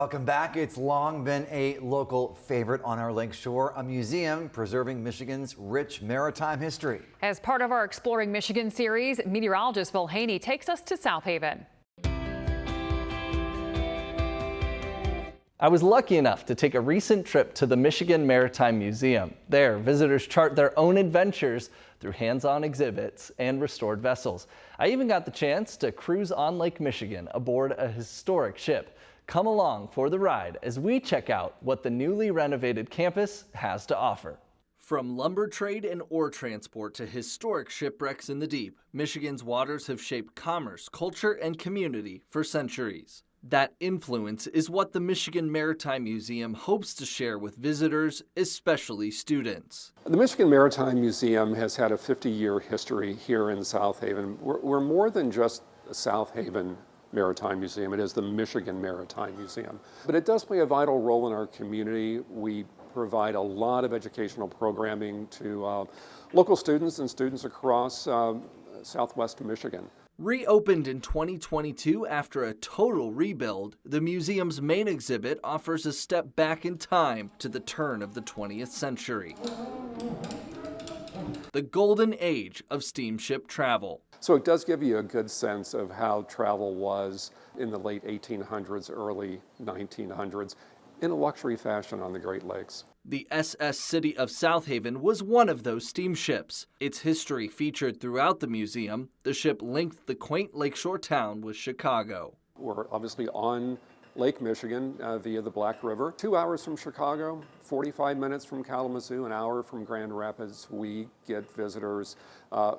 Welcome back. It's long been a local favorite on our lakeshore, a museum preserving Michigan's rich maritime history. As part of our Exploring Michigan series, meteorologist Will Haney takes us to South Haven. I was lucky enough to take a recent trip to the Michigan Maritime Museum. There, visitors chart their own adventures through hands-on exhibits and restored vessels. I even got the chance to cruise on Lake Michigan aboard a historic ship. Come along for the ride as we check out what the newly renovated campus has to offer. From lumber trade and ore transport to historic shipwrecks in the deep, Michigan's waters have shaped commerce, culture, and community for centuries. That influence is what the Michigan Maritime Museum hopes to share with visitors, especially students. The Michigan Maritime Museum has had a 50-year history here in South Haven. We're more than just a South Haven Maritime Museum. It is the Michigan Maritime Museum. But it does play a vital role in our community. We provide a lot of educational programming to local students and students across Southwest Michigan. Reopened in 2022 after a total rebuild, the museum's main exhibit offers a step back in time to the turn of the 20th century. The golden age of steamship travel. So it does give you a good sense of how travel was in the late 1800s, early 1900s, in a luxury fashion on the Great Lakes. The SS City of South Haven was one of those steamships. Its history featured throughout the museum. The ship linked the quaint lakeshore town with Chicago. We're obviously on Lake Michigan via the Black River. 2 hours from Chicago, 45 minutes from Kalamazoo, an hour from Grand Rapids. We get visitors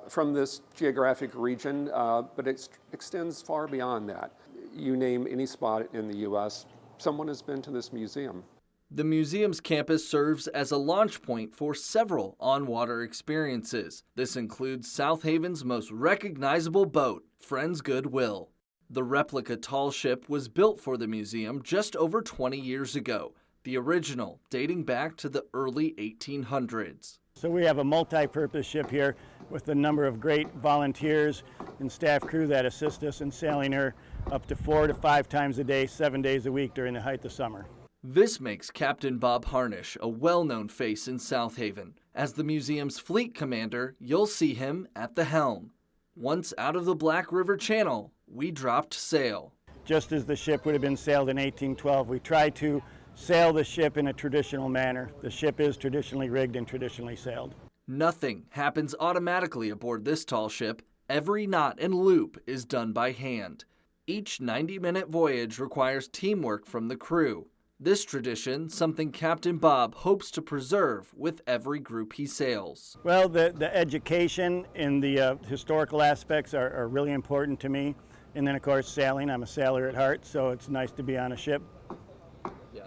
from this geographic region, but it extends far beyond that. You name any spot in the U.S., someone has been to this museum. The museum's campus serves as a launch point for several on-water experiences. This includes South Haven's most recognizable boat, Friends Goodwill. The replica tall ship was built for the museum just over 20 years ago, the original dating back to the early 1800s. So we have a multi-purpose ship here with a number of great volunteers and staff crew that assist us in sailing her up to 4 to 5 times a day, 7 days a week during the height of summer. This makes Captain Bob Harnish a well-known face in South Haven. As the museum's fleet commander, you'll see him at the helm. Once out of the Black River Channel, we dropped sail. Just as the ship would have been sailed in 1812, we tried to sail the ship in a traditional manner. The ship is traditionally rigged and traditionally sailed. Nothing happens automatically aboard this tall ship. Every knot and loop is done by hand. Each 90-minute voyage requires teamwork from the crew. This tradition, something Captain Bob hopes to preserve with every group he sails. Well, the education and the historical aspects are really important to me. And then, of course, sailing. I'm a sailor at heart, so it's nice to be on a ship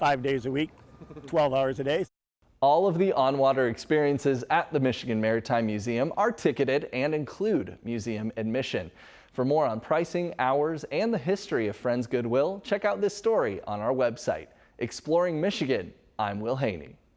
5 days a week, 12 hours a day. All of the on-water experiences at the Michigan Maritime Museum are ticketed and include museum admission. For more on pricing, hours, and the history of Friends Goodwill, check out this story on our website. Exploring Michigan, I'm Will Haney.